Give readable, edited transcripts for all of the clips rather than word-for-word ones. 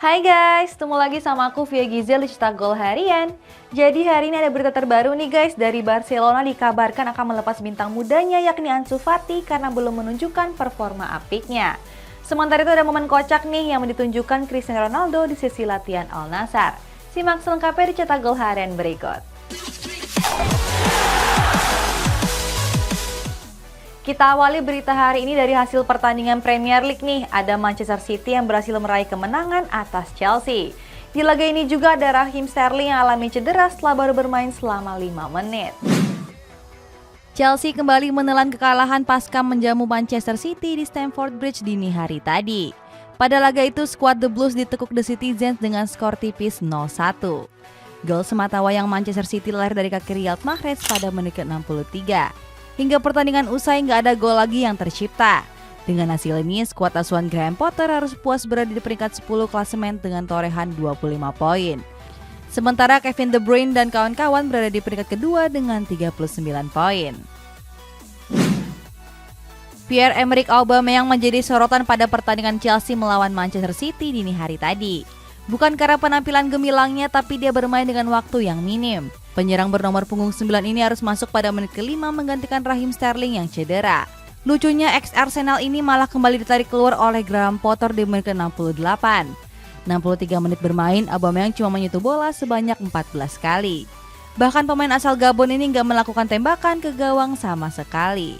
Hai guys, ketemu lagi sama aku Via Gizel di Cetak Gol Harian. Jadi hari ini ada berita terbaru nih guys, dari Barcelona dikabarkan akan melepas bintang mudanya yakni Ansu Fati karena belum menunjukkan performa apiknya. Sementara itu ada momen kocak nih yang ditunjukkan Cristiano Ronaldo di sesi latihan Al Nassr. Simak selengkapnya di Cetak Gol Harian berikut. Kita awali berita hari ini dari hasil pertandingan Premier League nih. Ada Manchester City yang berhasil meraih kemenangan atas Chelsea. Di laga ini juga ada Raheem Sterling yang alami cedera setelah baru bermain selama 5 menit. Chelsea kembali menelan kekalahan pasca menjamu Manchester City di Stamford Bridge dini hari tadi. Pada laga itu, skuad The Blues ditekuk The Citizens dengan skor tipis 0-1. Gol sematawayang Manchester City lahir dari kaki Riyad Mahrez pada menit ke-63. Hingga pertandingan usai nggak ada gol lagi yang tercipta. Dengan hasil ini, skuad asuhan Graham Potter harus puas berada di peringkat 10 klasemen dengan torehan 25 poin. Sementara Kevin De Bruyne dan kawan-kawan berada di peringkat kedua dengan 39 poin. Pierre-Emerick Aubameyang menjadi sorotan pada pertandingan Chelsea melawan Manchester City dini hari tadi. Bukan karena penampilan gemilangnya, tapi dia bermain dengan waktu yang minim. Penyerang bernomor punggung 9 ini harus masuk pada menit ke-5 menggantikan Raheem Sterling yang cedera. Lucunya ex-Arsenal ini malah kembali ditarik keluar oleh Graham Potter di menit ke-68. 63 menit bermain, Aubameyang cuma menyentuh bola sebanyak 14 kali. Bahkan pemain asal Gabon ini nggak melakukan tembakan ke gawang sama sekali.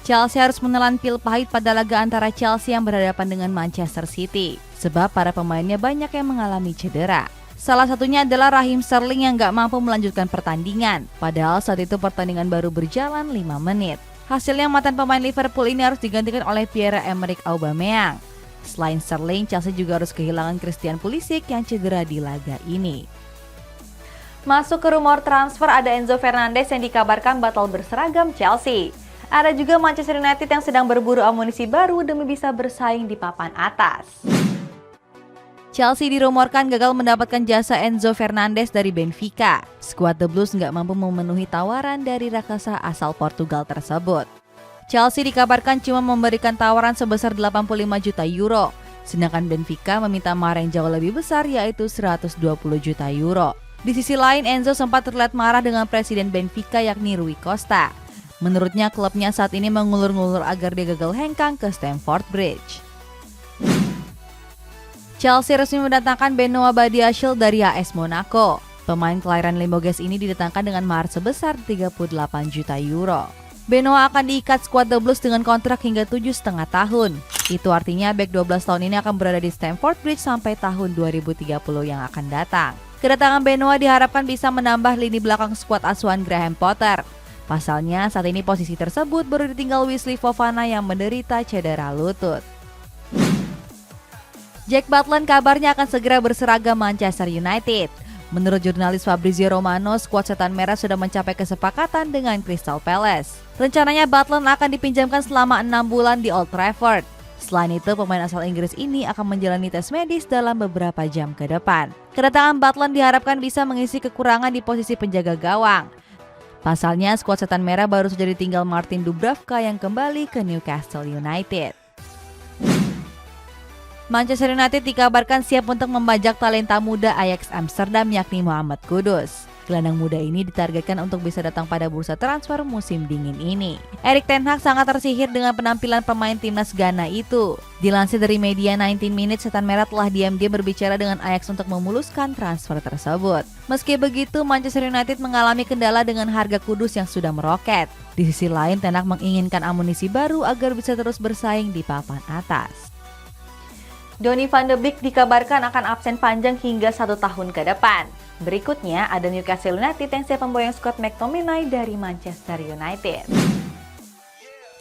Chelsea harus menelan pil pahit pada laga antara Chelsea yang berhadapan dengan Manchester City, sebab para pemainnya banyak yang mengalami cedera. Salah satunya adalah Raheem Sterling yang gak mampu melanjutkan pertandingan, padahal saat itu pertandingan baru berjalan 5 menit. Hasilnya mantan pemain Liverpool ini harus digantikan oleh Pierre-Emerick Aubameyang. Selain Sterling, Chelsea juga harus kehilangan Christian Pulisic yang cedera di laga ini. Masuk ke rumor transfer ada Enzo Fernandez yang dikabarkan batal berseragam Chelsea. Ada juga Manchester United yang sedang berburu amunisi baru demi bisa bersaing di papan atas. Chelsea dirumorkan gagal mendapatkan jasa Enzo Fernandez dari Benfica. Skuad The Blues nggak mampu memenuhi tawaran dari raksasa asal Portugal tersebut. Chelsea dikabarkan cuma memberikan tawaran sebesar 85 juta euro, sedangkan Benfica meminta mahar yang jauh lebih besar yaitu 120 juta euro. Di sisi lain, Enzo sempat terlihat marah dengan presiden Benfica yakni Rui Costa. Menurutnya klubnya saat ini mengulur-ngulur agar dia gagal hengkang ke Stamford Bridge. Chelsea resmi mendatangkan Benoit Badiashile dari AS Monaco. Pemain kelahiran Limoges ini didatangkan dengan mahar sebesar 38 juta euro. Benoit akan diikat skuad The Blues dengan kontrak hingga 7,5 tahun. Itu artinya bek 12 tahun ini akan berada di Stamford Bridge sampai tahun 2030 yang akan datang. Kedatangan Benoit diharapkan bisa menambah lini belakang skuad asuhan Graham Potter. Pasalnya saat ini posisi tersebut baru ditinggal Wesley Fofana yang menderita cedera lutut. Jack Butland kabarnya akan segera berseragam Manchester United. Menurut jurnalis Fabrizio Romano, skuad Setan Merah sudah mencapai kesepakatan dengan Crystal Palace. Rencananya Butland akan dipinjamkan selama 6 bulan di Old Trafford. Selain itu, pemain asal Inggris ini akan menjalani tes medis dalam beberapa jam ke depan. Kedatangan Butland diharapkan bisa mengisi kekurangan di posisi penjaga gawang. Pasalnya, skuad Setan Merah baru saja ditinggal Martin Dubravka yang kembali ke Newcastle United. Manchester United dikabarkan siap untuk membajak talenta muda Ajax Amsterdam yakni Muhammad Kudus. Gelandang muda ini ditargetkan untuk bisa datang pada bursa transfer musim dingin ini. Erik ten Hag sangat tersihir dengan penampilan pemain timnas Ghana itu. Dilansir dari media 19 Minutes, Setan Merah telah diam-diam berbicara dengan Ajax untuk memuluskan transfer tersebut. Meski begitu, Manchester United mengalami kendala dengan harga Kudus yang sudah meroket. Di sisi lain, Ten Hag menginginkan amunisi baru agar bisa terus bersaing di papan atas. Donny van de Beek dikabarkan akan absen panjang hingga 1 tahun ke depan. Berikutnya ada Newcastle United yang siap memboyong Scott McTominay dari Manchester United.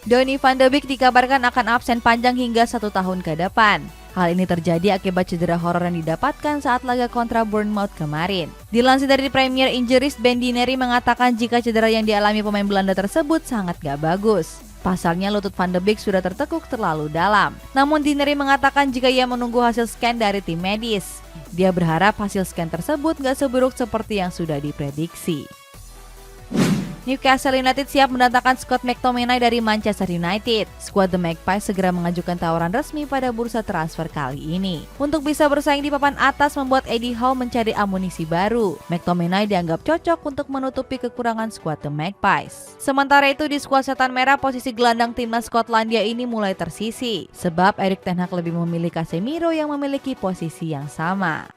Donny van de Beek dikabarkan akan absen panjang hingga 1 tahun ke depan. Hal ini terjadi akibat cedera horor yang didapatkan saat laga kontra Bournemouth kemarin. Dilansir dari Premier Injuries, Ben Dinnery mengatakan jika cedera yang dialami pemain Belanda tersebut sangat gak bagus. Pasalnya lutut Van de Beek sudah tertekuk terlalu dalam. Namun Dinnery mengatakan jika ia menunggu hasil scan dari tim medis. Dia berharap hasil scan tersebut gak seburuk seperti yang sudah diprediksi. Newcastle United siap mendatangkan Scott McTominay dari Manchester United. Skuad The Magpies segera mengajukan tawaran resmi pada bursa transfer kali ini. Untuk bisa bersaing di papan atas membuat Eddie Howe mencari amunisi baru. McTominay dianggap cocok untuk menutupi kekurangan skuad The Magpies. Sementara itu di skuad Setan Merah, posisi gelandang timnas Skotlandia ini mulai tersisi. Sebab Erik ten Hag lebih memilih Casemiro yang memiliki posisi yang sama.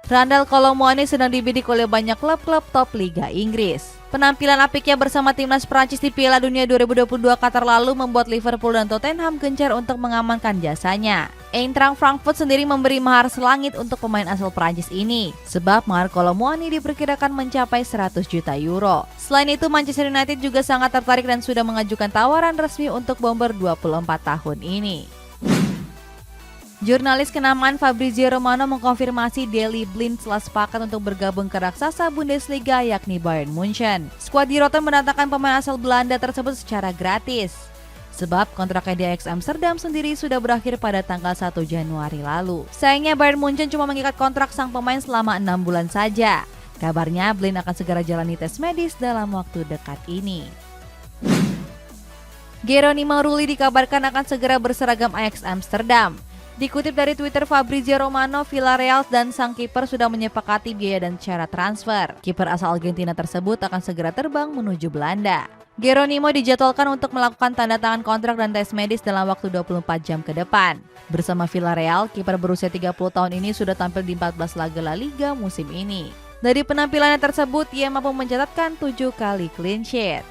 Randal Kolo Muani sedang dibidik oleh banyak klub-klub top Liga Inggris. Penampilan apiknya bersama timnas Prancis di Piala Dunia 2022 Qatar lalu membuat Liverpool dan Tottenham gencar untuk mengamankan jasanya. Eintracht Frankfurt sendiri memberi mahar selangit untuk pemain asal Prancis ini, sebab mahar Kolo Muani diperkirakan mencapai 100 juta euro. Selain itu, Manchester United juga sangat tertarik dan sudah mengajukan tawaran resmi untuk bomber 24 tahun ini. Jurnalis kenamaan Fabrizio Romano mengkonfirmasi Daily Blind telah sepakat untuk bergabung ke raksasa Bundesliga yakni Bayern Munchen. Skuad di Rotterdam mendatangkan pemain asal Belanda tersebut secara gratis. Sebab kontraknya di Ajax Amsterdam sendiri sudah berakhir pada tanggal 1 Januari lalu. Sayangnya Bayern Munchen cuma mengikat kontrak sang pemain selama 6 bulan saja. Kabarnya Blind akan segera jalani tes medis dalam waktu dekat ini. Geronimo Rulli dikabarkan akan segera berseragam Ajax Amsterdam. Dikutip dari Twitter Fabrizio Romano, Villarreal dan sang kiper sudah menyepakati biaya dan cara transfer. Kiper asal Argentina tersebut akan segera terbang menuju Belanda. Geronimo dijadwalkan untuk melakukan tanda tangan kontrak dan tes medis dalam waktu 24 jam ke depan. Bersama Villarreal, kiper berusia 30 tahun ini sudah tampil di 14 laga La Liga musim ini. Dari penampilannya tersebut, ia mampu mencatatkan 7 kali clean sheet.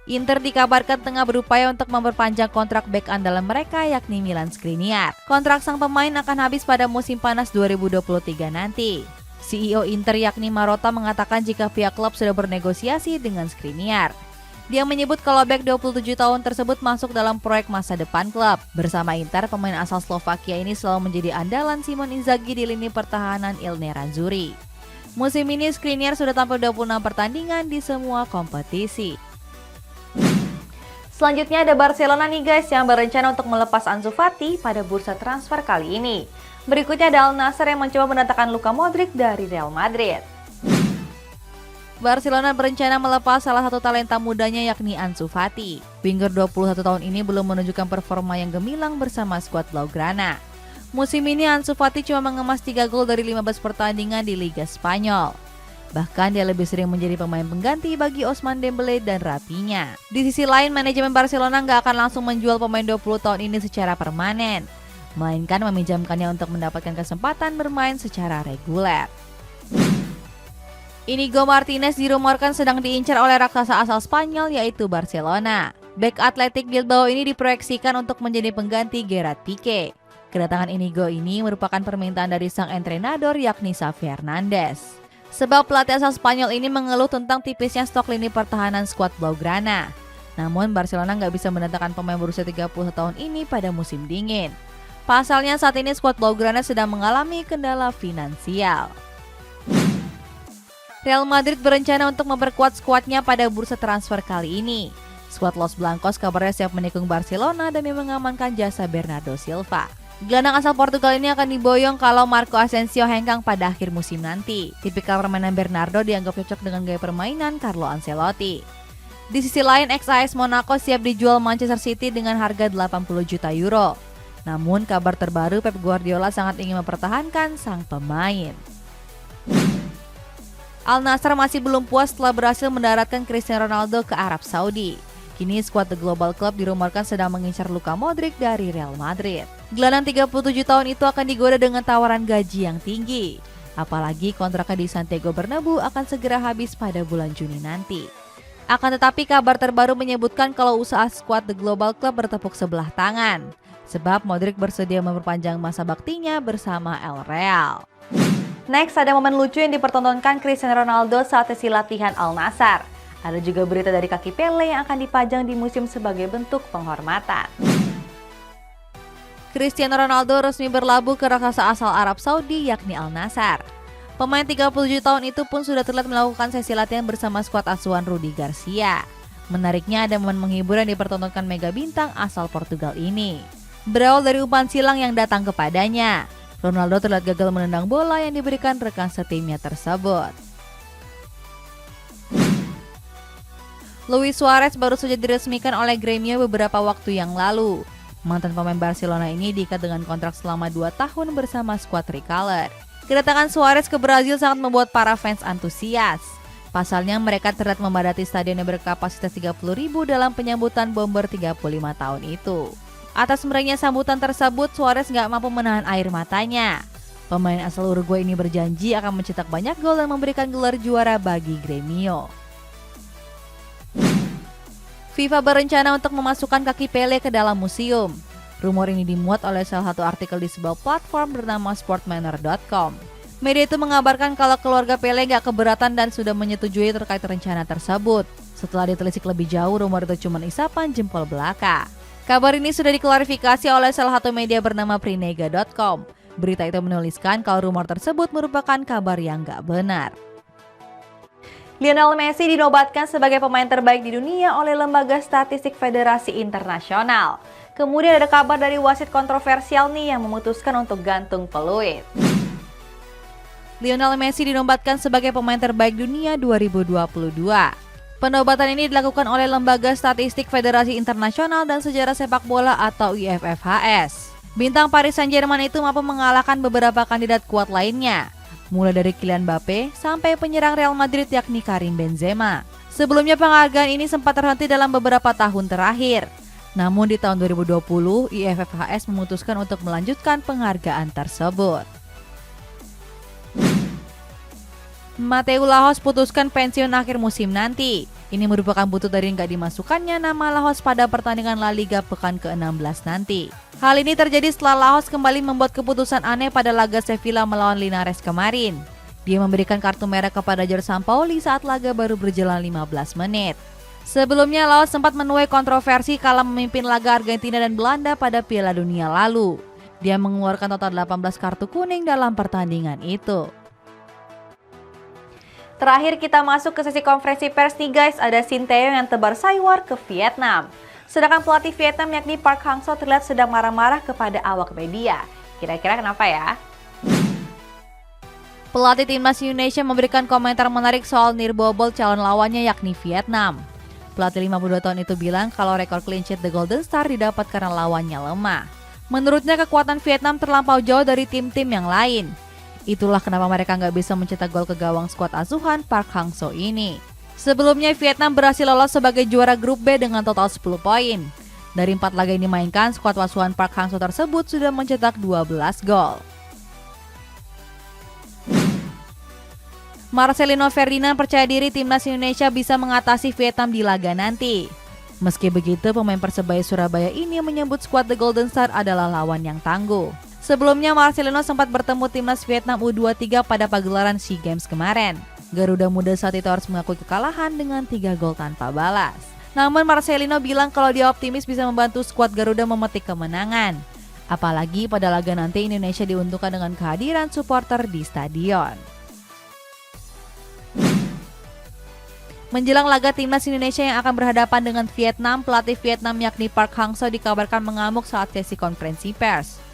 Inter dikabarkan tengah berupaya untuk memperpanjang kontrak bek andalan mereka yakni Milan Skriniar. Kontrak sang pemain akan habis pada musim panas 2023 nanti. CEO Inter yakni Marotta mengatakan jika pihak klub sudah bernegosiasi dengan Skriniar. Dia menyebut kalau bek 27 tahun tersebut masuk dalam proyek masa depan klub. Bersama Inter, pemain asal Slovakia ini selalu menjadi andalan Simon Inzaghi di lini pertahanan Il Nerazzurri. Musim ini Skriniar sudah tampil 26 pertandingan di semua kompetisi. Selanjutnya ada Barcelona nih guys yang berencana untuk melepas Ansu Fati pada bursa transfer kali ini. Berikutnya ada Al Nassr yang mencoba mendatangkan Luka Modric dari Real Madrid. Barcelona berencana melepas salah satu talenta mudanya yakni Ansu Fati. Winger 21 tahun ini belum menunjukkan performa yang gemilang bersama skuad Blaugrana. Musim ini Ansu Fati cuma mengemas 3 gol dari 15 pertandingan di Liga Spanyol. Bahkan dia lebih sering menjadi pemain pengganti bagi Ousmane Dembélé dan Rafinha. Di sisi lain, manajemen Barcelona nggak akan langsung menjual pemain 20 tahun ini secara permanen, melainkan meminjamkannya untuk mendapatkan kesempatan bermain secara reguler. Inigo Martinez dirumorkan sedang diincar oleh raksasa asal Spanyol yaitu Barcelona. Bek Athletic Bilbao ini diproyeksikan untuk menjadi pengganti Gerard Piqué. Kedatangan Inigo ini merupakan permintaan dari sang entrenador yakni Xavi Hernandez. Sebab pelatih asal Spanyol ini mengeluh tentang tipisnya stok lini pertahanan skuad Blaugrana. Namun Barcelona nggak bisa mendatangkan pemain berusia 31 tahun ini pada musim dingin. Pasalnya saat ini skuad Blaugrana sedang mengalami kendala finansial. Real Madrid berencana untuk memperkuat skuadnya pada bursa transfer kali ini. Skuad Los Blancos kabarnya siap menikung Barcelona demi mengamankan jasa Bernardo Silva. Gelandang asal Portugal ini akan diboyong kalau Marco Asensio hengkang pada akhir musim nanti. Tipikal permainan Bernardo dianggap cocok dengan gaya permainan Carlo Ancelotti. Di sisi lain, ex-AS Monaco siap dijual Manchester City dengan harga 80 juta euro. Namun kabar terbaru Pep Guardiola sangat ingin mempertahankan sang pemain. Al Nassr masih belum puas setelah berhasil mendaratkan Cristiano Ronaldo ke Arab Saudi. Kini skuad The Global Club dirumorkan sedang mengincar Luka Modric dari Real Madrid. Gelandang 37 tahun itu akan digoda dengan tawaran gaji yang tinggi. Apalagi kontraknya di Santiago Bernabeu akan segera habis pada bulan Juni nanti. Akan tetapi kabar terbaru menyebutkan kalau usaha skuad The Global Club bertepuk sebelah tangan. Sebab Modric bersedia memperpanjang masa baktinya bersama El Real. Next ada momen lucu yang dipertontonkan Cristiano Ronaldo saat sesi latihan Al Nassr. Ada juga berita dari kaki Pele yang akan dipajang di museum sebagai bentuk penghormatan. Cristiano Ronaldo resmi berlabuh ke raksasa asal Arab Saudi yakni Al Nassr. Pemain 37 tahun itu pun sudah terlihat melakukan sesi latihan bersama skuad asuhan Rudi Garcia. Menariknya ada momen menghibur yang dipertontonkan mega bintang asal Portugal ini. Berawal dari umpan silang yang datang kepadanya, Ronaldo terlihat gagal menendang bola yang diberikan rekan setimnya tersebut. Luis Suarez baru saja diresmikan oleh Gremio beberapa waktu yang lalu. Mantan pemain Barcelona ini diikat dengan kontrak selama 2 tahun bersama skuad Tricolor. Kedatangan Suarez ke Brazil sangat membuat para fans antusias. Pasalnya mereka terlihat memadati stadion yang berkapasitas 30.000 dalam penyambutan bomber 35 tahun itu. Atas meriahnya sambutan tersebut, Suarez nggak mampu menahan air matanya. Pemain asal Uruguay ini berjanji akan mencetak banyak gol dan memberikan gelar juara bagi Gremio. FIFA berencana untuk memasukkan kaki Pele ke dalam museum. Rumor ini dimuat oleh salah satu artikel di sebuah platform bernama sportmanner.com. Media itu mengabarkan kalau keluarga Pele gak keberatan dan sudah menyetujui terkait rencana tersebut. Setelah ditelisik lebih jauh, rumor itu cuma isapan jempol belaka. Kabar ini sudah diklarifikasi oleh salah satu media bernama prinega.com. Berita itu menuliskan kalau rumor tersebut merupakan kabar yang gak benar. Lionel Messi dinobatkan sebagai pemain terbaik di dunia oleh Lembaga Statistik Federasi Internasional. Kemudian ada kabar dari wasit kontroversial nih yang memutuskan untuk gantung peluit. Lionel Messi dinobatkan sebagai pemain terbaik dunia 2022. Penobatan ini dilakukan oleh Lembaga Statistik Federasi Internasional dan Sejarah Sepak Bola atau IFFHS. Bintang Paris Saint-Germain itu mampu mengalahkan beberapa kandidat kuat lainnya, mulai dari Kylian Mbappe sampai penyerang Real Madrid yakni Karim Benzema. Sebelumnya penghargaan ini sempat terhenti dalam beberapa tahun terakhir. Namun di tahun 2020, IFFHS memutuskan untuk melanjutkan penghargaan tersebut. Mateu Lahoz putuskan pensiun akhir musim nanti. Ini merupakan butut dari nggak dimasukkannya nama Lahoz pada pertandingan La Liga pekan ke-16 nanti. Hal ini terjadi setelah Lahoz kembali membuat keputusan aneh pada laga Sevilla melawan Linares kemarin. Dia memberikan kartu merah kepada Jorge Sampaoli saat laga baru berjalan 15 menit. Sebelumnya Lahoz sempat menuai kontroversi kala memimpin laga Argentina dan Belanda pada Piala Dunia lalu. Dia mengeluarkan total 18 kartu kuning dalam pertandingan itu. Terakhir kita masuk ke sesi konferensi pers nih guys, ada Shin Tae-yong yang tebar saywar ke Vietnam. Sedangkan pelatih Vietnam yakni Park Hang-seo terlihat sedang marah-marah kepada awak media. Kira-kira kenapa ya? Pelatih timnas Indonesia memberikan komentar menarik soal nirbobol calon lawannya yakni Vietnam. Pelatih 52 tahun itu bilang kalau rekor clean sheet The Golden Star didapat karena lawannya lemah. Menurutnya kekuatan Vietnam terlampau jauh dari tim-tim yang lain. Itulah kenapa mereka nggak bisa mencetak gol ke gawang skuad asuhan Park Hang-seo ini. Sebelumnya Vietnam berhasil lolos sebagai juara grup B dengan total 10 poin. Dari 4 laga yang dimainkan, skuad asuhan Park Hang-seo tersebut sudah mencetak 12 gol. Marcelino Ferdinand percaya diri timnas Indonesia bisa mengatasi Vietnam di laga nanti. Meski begitu, pemain Persebaya Surabaya ini menyebut skuad The Golden Star adalah lawan yang tangguh. Sebelumnya Marcelino sempat bertemu timnas Vietnam U23 pada pagelaran SEA Games kemarin. Garuda Muda saat itu harus mengakui kekalahan dengan 3 gol tanpa balas. Namun Marcelino bilang kalau dia optimis bisa membantu skuad Garuda memetik kemenangan. Apalagi pada laga nanti Indonesia diuntungkan dengan kehadiran supporter di stadion. Menjelang laga timnas Indonesia yang akan berhadapan dengan Vietnam, pelatih Vietnam yakni Park Hang-seo dikabarkan mengamuk saat sesi konferensi pers.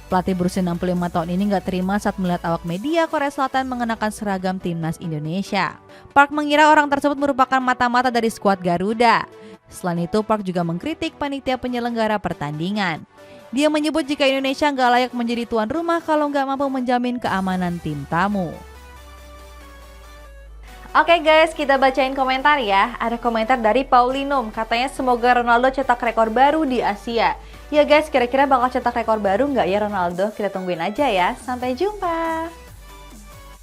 Pelatih berusia 65 tahun ini nggak terima saat melihat awak media Korea Selatan mengenakan seragam timnas Indonesia. Park mengira orang tersebut merupakan mata-mata dari skuad Garuda. Selain itu, Park juga mengkritik panitia penyelenggara pertandingan. Dia menyebut jika Indonesia nggak layak menjadi tuan rumah kalau nggak mampu menjamin keamanan tim tamu. Oke guys, kita bacain komentar ya. Ada komentar dari Paulinum, katanya semoga Ronaldo cetak rekor baru di Asia. Ya guys, kira-kira bakal cetak rekor baru nggak ya Ronaldo? Kita tungguin aja ya. Sampai jumpa!